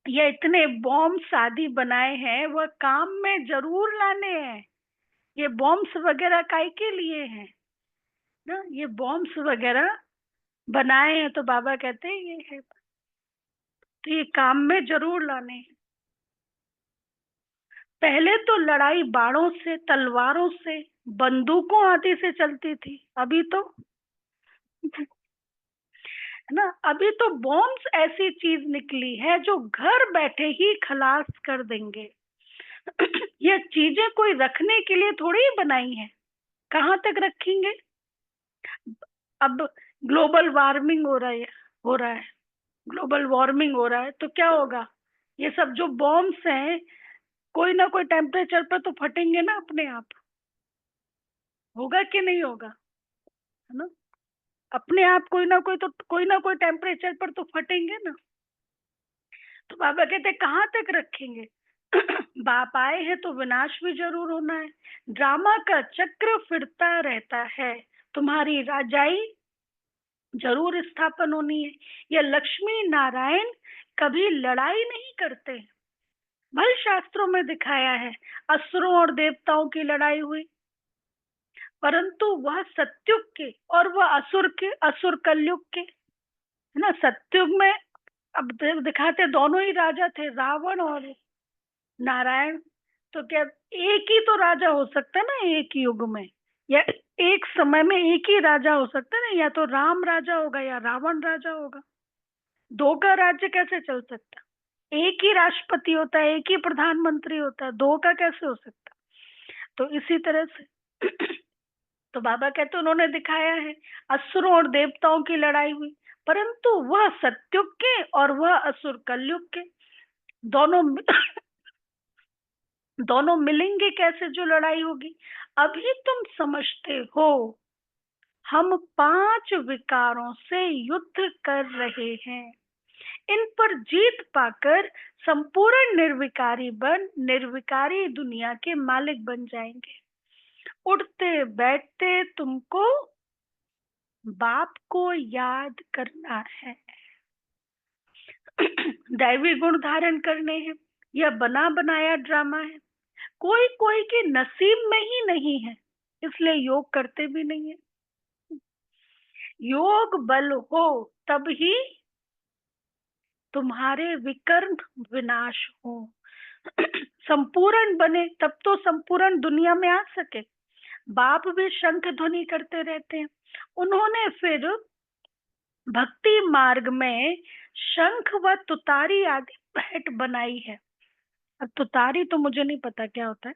ये इतने बॉम्ब शादी बनाए हैं, वह काम में जरूर लाने हैं। ये बॉम्ब्स वगैरह काय के लिए हैं ना? ये बॉम्ब्स वगैरह बनाए हैं तो बाबा कहते हैं ये है, तो ये काम में जरूर लाने हैं। पहले तो लड़ाई बाणों से, तलवारों से, बंदूकों आदि से चलती थी, अभी तो है ना, अभी तो बॉम्ब्स ऐसी चीज निकली है जो घर बैठे ही खलास कर देंगे। ये चीजें कोई रखने के लिए थोड़ी ही बनाई है, कहाँ तक रखेंगे? अब ग्लोबल वार्मिंग हो रहा है, ग्लोबल वार्मिंग हो रहा है, तो क्या होगा? ये सब जो बॉम्ब्स हैं, कोई ना कोई टेम्परेचर पर तो फटेंगे ना अपने आप। होगा कि नहीं होगा? है ना, अपने आप कोई ना कोई टेम्परेचर पर तो फटेंगे ना। तो बाबा कहते कहाँ तक रखेंगे? बाप आए हैं तो विनाश भी जरूर होना है। ड्रामा का चक्र फिरता रहता है, तुम्हारी राजाई जरूर स्थापन होनी है। यह लक्ष्मी नारायण कभी लड़ाई नहीं करते। भल शास्त्रों में दिखाया है, असुरों और देवताओं की लड़ाई हुई, परंतु वह सत्युग के और वह असुर के, असुर कलयुग के, है ना। सत्युग में अब दिखाते दोनों ही राजा थे, रावण और नारायण। तो क्या एक ही तो राजा हो सकता है ना एक युग में, या एक समय में एक ही राजा हो सकता है ना? या तो राम राजा होगा या रावण राजा होगा। दो का राज्य कैसे चल सकता? एक ही राष्ट्रपति होता है, एक ही प्रधानमंत्री होता है, दो का कैसे हो सकता? तो इसी तरह से तो बाबा कहते उन्होंने दिखाया है, असुरों और देवताओं की लड़ाई हुई, परंतु वह सत्युग के और वह असुर कलयुग के, दोनों दोनों मिलेंगे कैसे जो लड़ाई होगी? अभी तुम समझते हो हम 5 विकारों से युद्ध कर रहे हैं। इन पर जीत पाकर संपूर्ण निर्विकारी दुनिया के मालिक बन जाएंगे। उठते बैठते तुमको बाप को याद करना है। दैवी गुण धारण करने हैं। यह बना बनाया ड्रामा है। कोई कोई के नसीब में ही नहीं है, इसलिए योग करते भी नहीं है। योग बल हो तब ही तुम्हारे विकर्म विनाश हो। संपूर्ण बने तब तो संपूर्ण दुनिया में आ सके। बाप भी शंख ध्वनि करते रहते हैं। उन्होंने फिर भक्ति मार्ग में शंख व तुतारी आदि भेंट बनाई है। अब तुतारी तो मुझे नहीं पता क्या होता है।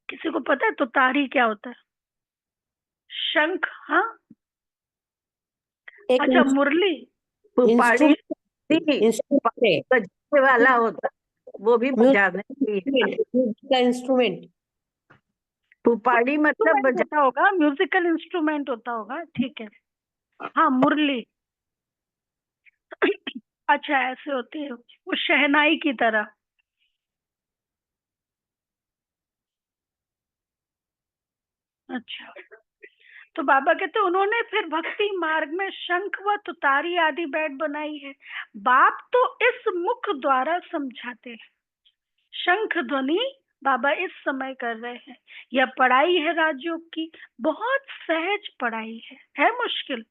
किसी को पता है तुतारी क्या होता है? शंख, हाँ, एक अच्छा, मुरली। पुपाड़ी इंस्ट्रूमेंट बजने वाला होता, वो भी बजाने के लिए। का इंस्ट्रूमेंट। पुपाड़ी मतलब इंस्ट्रूमेंट होता होगा, म्यूजिकल इंस्ट्रूमेंट होता होगा, ठीक है। हाँ, मुरली। अच्छा, ऐसे होती है वो, शहनाई की तरह। अच्छा, तो बाबा कहते उन्होंने फिर भक्ति मार्ग में शंख व तुतारी आदि बैठ बनाई है। बाप तो इस मुख द्वारा समझाते हैं। शंख ध्वनि बाबा इस समय कर रहे हैं। यह पढ़ाई है राजयोग की, बहुत सहज पढ़ाई है मुश्किल।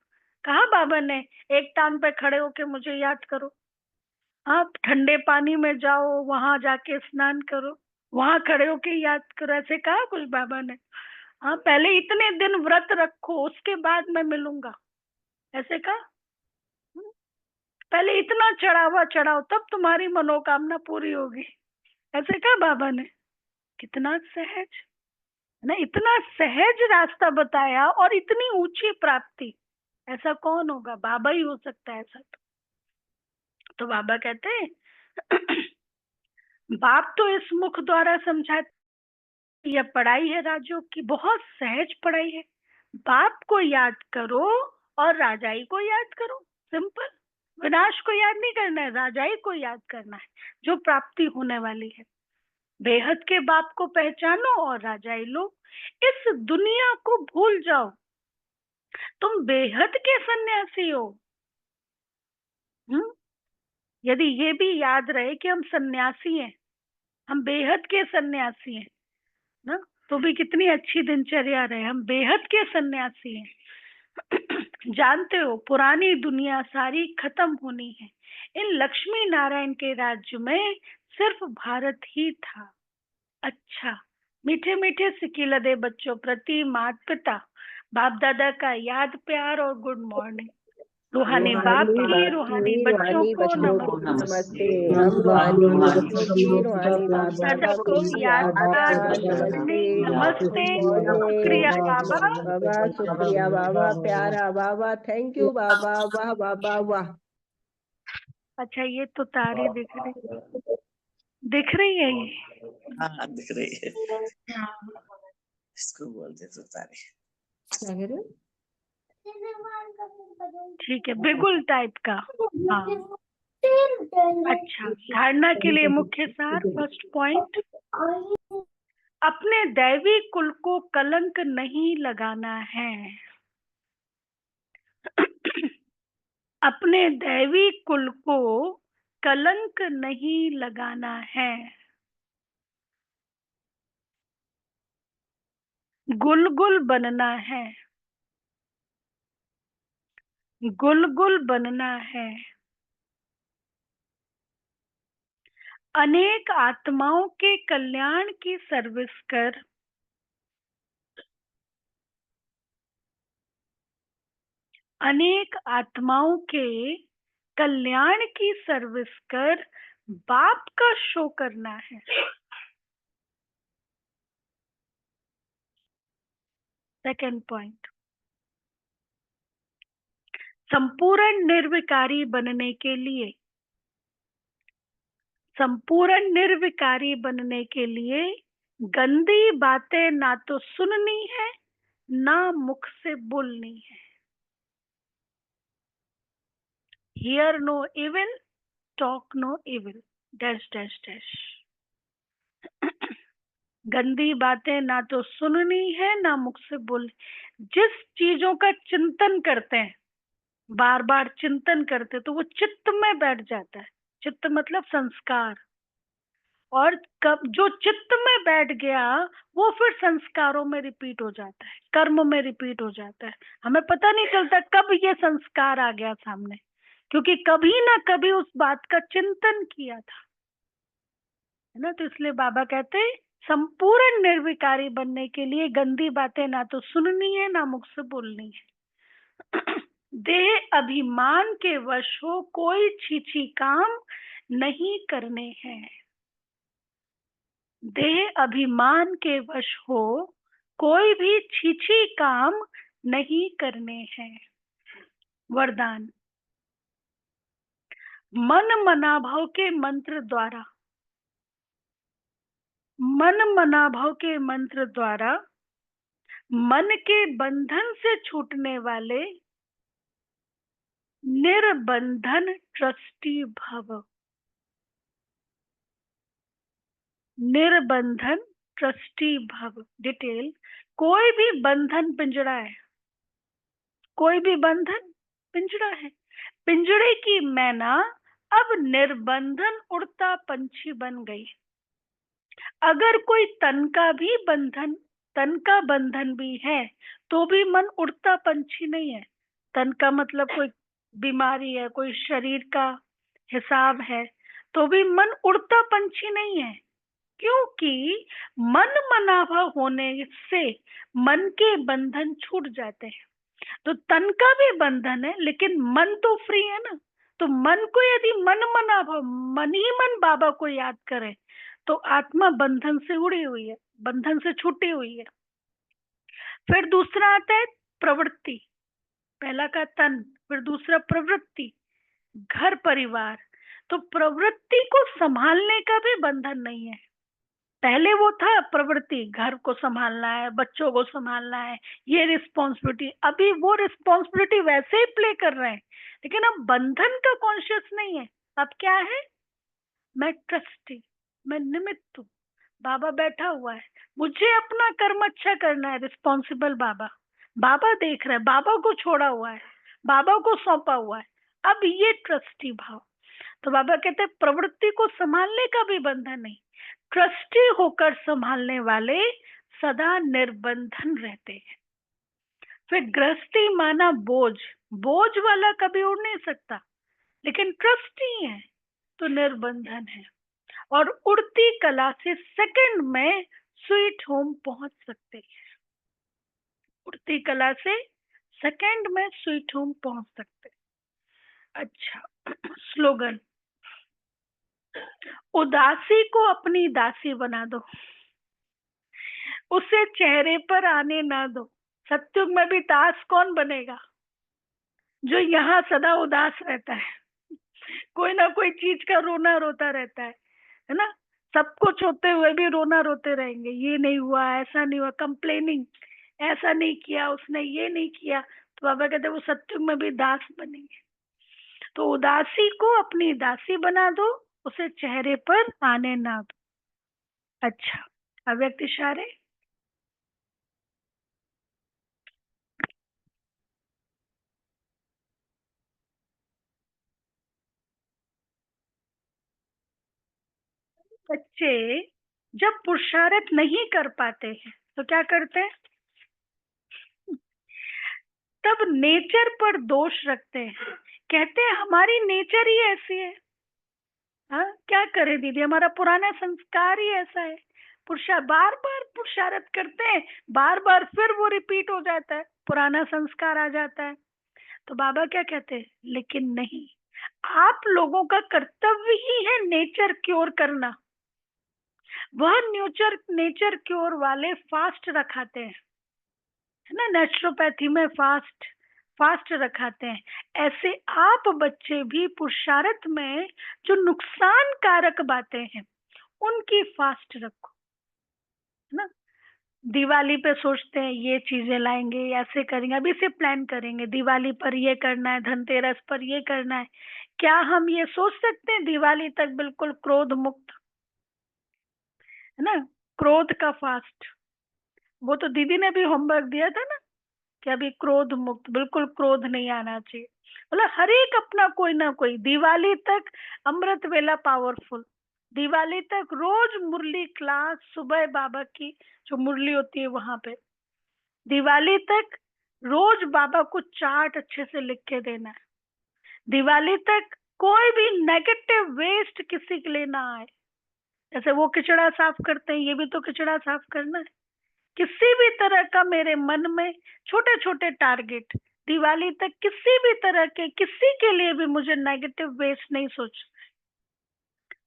कहा बाबा ने एक टांग पे खड़े होके मुझे याद करो। आप ठंडे पानी में जाओ, वहां जाके स्नान करो, वहां खड़े होके याद करो, ऐसे कहा कुछ बाबा ने? हाँ, पहले इतने दिन व्रत रखो, उसके बाद मैं मिलूंगा, ऐसे कहा। पहले इतना चढ़ावा चढ़ाओ, तब तुम्हारी मनोकामना पूरी होगी, ऐसे कहा बाबा ने। कितना सहज ना, इतना सहज रास्ता बताया और इतनी ऊंची प्राप्ति। ऐसा कौन होगा? बाबा ही हो सकता है ऐसा। तो बाबा कहते हैं बाप तो इस मुख द्वारा समझाते, यह पढ़ाई है राजयोग की, बहुत सहज पढ़ाई है। बाप को याद करो और राजाई को याद करो, सिंपल। विनाश को याद नहीं करना है, राजाई को याद करना है, जो प्राप्ति होने वाली है। बेहद के बाप को पहचानो और राजाई लो। इस दुनिया को भूल जाओ, तुम बेहद के सन्यासी हो। यदि ये भी याद रहे कि हम सन्यासी हैं, हम बेहद के सन्यासी हैं ना, तो भी कितनी अच्छी दिनचर्या रहे। हम बेहद के सन्यासी हैं। जानते हो, पुरानी दुनिया सारी खत्म होनी है। इन लक्ष्मी नारायण के राज्य में सिर्फ भारत ही था। अच्छा, मीठे मीठे सिकिलदे बच्चों प्रति माता पिता बाप दादा का याद, प्यार और गुड मॉर्निंग। रूहानी बाप की, रूहानी बच्चों को नमस्ते। नमस्ते। हम रूहानी बच्चों की, रूहानी बाप दादा दादा को को याद, प्यार, याद, गुड नमस्ते, मॉर्निंग, नमस्ते, गुड शुक्रिया मॉर्निंग। बाबा। बाबा शुक्रिया, बाबा प्यारा, बाबा थैंक यू, बाबा वाह बाबा वाह। अच्छा, ये तो तारी दिख रही है ये। हाँ दिख रही है, हाँ, इसको बोलते तो तारे। क्या कह रहे हो? ठीक है, बिगुल टाइप का। हाँ, अच्छा, धारणा के लिए मुख्य सार। फर्स्ट पॉइंट, अपने दैवी कुल को कलंक नहीं लगाना है। अपने दैवी कुल को कलंक नहीं लगाना है। गुलगुल बनना है, गुलगुल बनना है। अनेक आत्माओं के कल्याण की सर्विस कर, अनेक आत्माओं के कल्याण की सर्विस कर बाप का शो करना है। सेकंड पॉइंट, संपूर्ण निर्विकारी बनने के लिए, संपूर्ण निर्विकारी बनने के लिए गंदी बातें ना तो सुननी है ना मुख से बोलनी है। Hear no evil, talk no evil, dash dash dash. गंदी बातें ना तो सुननी है ना मुख से बोलनी। जिस चीजों का चिंतन करते हैं, बार बार चिंतन करते, तो वो चित्त में बैठ जाता है। चित्त मतलब संस्कार। और कब जो चित्त में बैठ गया, वो फिर संस्कारों में रिपीट हो जाता है, कर्म में रिपीट हो जाता है। हमें पता नहीं चलता कब ये संस्कार आ गया सामने, क्योंकि कभी ना कभी उस बात का चिंतन किया था, है ना। तो इसलिए बाबा कहते हैं संपूर्ण निर्विकारी बनने के लिए गंदी बातें ना तो सुननी है ना मुख से बोलनी है। देह अभिमान के वश हो कोई छीछी काम नहीं करने हैं। देह अभिमान के वश हो कोई भी छीछी काम नहीं करने हैं। वरदान। मन मनाभव के मंत्र द्वारा, मन मनाभव के मंत्र द्वारा मन के बंधन से छूटने वाले निर्बंधन ट्रस्टी भव। निर्बंधन ट्रस्टी भव। डिटेल। कोई भी बंधन पिंजड़ा है, कोई भी बंधन पिंजड़ा है। पिंजड़े की मैना अब निर्बंधन उड़ता पंछी बन गई। अगर कोई तन का भी बंधन, तन का बंधन भी है, तो भी मन उड़ता पंछी नहीं है। तन का मतलब कोई बीमारी है, कोई शरीर का हिसाब है, तो भी मन उड़ता पंछी नहीं है। क्योंकि मन मनाभव होने से मन के बंधन छूट जाते हैं। तो तन का भी बंधन है, लेकिन मन तो फ्री है ना। तो मन को यदि मन मनाभव, मन ही मन बाबा को याद करे, तो आत्मा बंधन से उड़ी हुई है, बंधन से छूटी हुई है। फिर दूसरा आता है प्रवृत्ति। पहला का तन, फिर दूसरा प्रवृत्ति, घर परिवार। तो प्रवृत्ति को संभालने का भी बंधन नहीं है। पहले वो था प्रवृत्ति, घर को संभालना है, बच्चों को संभालना है, ये रिस्पॉन्सिबिलिटी। अभी वो रिस्पॉन्सिबिलिटी वैसे ही प्ले कर रहे हैं, लेकिन अब बंधन का कॉन्शियस नहीं है। अब क्या है? मैं ट्रस्टी, मैं निमित्त हूँ, बाबा बैठा हुआ है, मुझे अपना कर्म अच्छा करना है। रिस्पॉन्सिबल बाबा, बाबा देख रहे हैं, बाबा को छोड़ा हुआ है, बाबा को सौंपा हुआ है। अब ये ट्रस्टी भाव। तो बाबा कहते हैं प्रवृत्ति को संभालने का भी बंधन नहीं। ट्रस्टी होकर संभालने वाले सदा निर्बंधन रहते हैं। फिर गृहस्थी माना बोझ, बोझ वाला कभी उड़ नहीं सकता, लेकिन ट्रस्टी है तो निर्बंधन है। और उड़ती कला से सेकंड में स्वीट होम पहुंच सकते हैं। उड़ती कला से सेकंड में स्वीट होम पहुंच सकते हैं। अच्छा, स्लोगन। उदासी को अपनी दासी बना दो, उसे चेहरे पर आने ना दो। सत्युग में भी दास कौन बनेगा? जो यहाँ सदा उदास रहता है, कोई ना कोई चीज का रोना रोता रहता है ना। सब कुछ होते हुए भी रोना रोते रहेंगे, ये नहीं हुआ, ऐसा नहीं हुआ, कंप्लेनिंग, ऐसा नहीं किया उसने, ये नहीं किया। तो बाबा कहते वो सत्युग में भी दास बनेंगे। तो उदासी को अपनी दासी बना दो, उसे चेहरे पर आने ना दो। अच्छा, अव्यक्त इशारे। बच्चे जब पुरुषार्थ नहीं कर पाते हैं तो क्या करते हैं? तब नेचर पर दोष रखते हैं, कहते हैं हमारी नेचर ही ऐसी है। हाँ, क्या करें दीदी, हमारा पुराना संस्कार ही ऐसा है। बार बार पुरुषार्थ करते हैं, बार बार फिर वो रिपीट हो जाता है, पुराना संस्कार आ जाता है। तो बाबा क्या कहते हैं? लेकिन नहीं, आप लोगों का कर्तव्य ही है नेचर क्योर करना। वह नेचर क्योर वाले फास्ट रखाते हैं, है ना, नेचुरोपैथी में फास्ट रखाते हैं। ऐसे आप बच्चे भी पुरुषार्थ में जो नुकसान कारक बातें हैं उनकी फास्ट रखो, है ना। दिवाली पे सोचते हैं ये चीजें लाएंगे, ऐसे करेंगे, अभी से प्लान करेंगे, दिवाली पर ये करना है, धनतेरस पर ये करना है। क्या हम ये सोच सकते हैं दिवाली तक बिल्कुल क्रोध मुक्त, है ना, क्रोध का फास्ट? वो तो दीदी ने भी होमवर्क दिया था ना कि अभी क्रोध मुक्त, बिल्कुल क्रोध नहीं आना चाहिए। मतलब हर एक अपना कोई ना कोई, दिवाली तक अमृत वेला पावरफुल, दिवाली तक रोज मुरली क्लास, सुबह बाबा की जो मुरली होती है वहां पे, दिवाली तक रोज बाबा को चार्ट अच्छे से लिख के देना है, दिवाली तक कोई भी नेगेटिव वेस्ट किसी के लिए ना आए। जैसे वो किचड़ा साफ करते हैं, ये भी तो किचड़ा साफ करना है। किसी भी तरह का मेरे मन में छोटे छोटे टारगेट, दिवाली तक किसी भी तरह के किसी के लिए भी मुझे नेगेटिव वेस्ट नहीं सोच।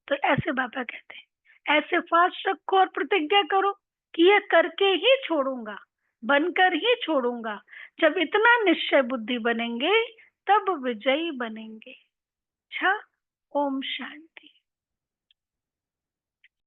तो ऐसे बाबा कहते हैं, ऐसे फास्ट रखो और प्रतिज्ञा करो कि ये करके ही छोड़ूंगा, बनकर ही छोड़ूंगा। जब इतना निश्चय बुद्धि बनेंगे तब विजयी बनेंगे। अच्छा, ओम शांति।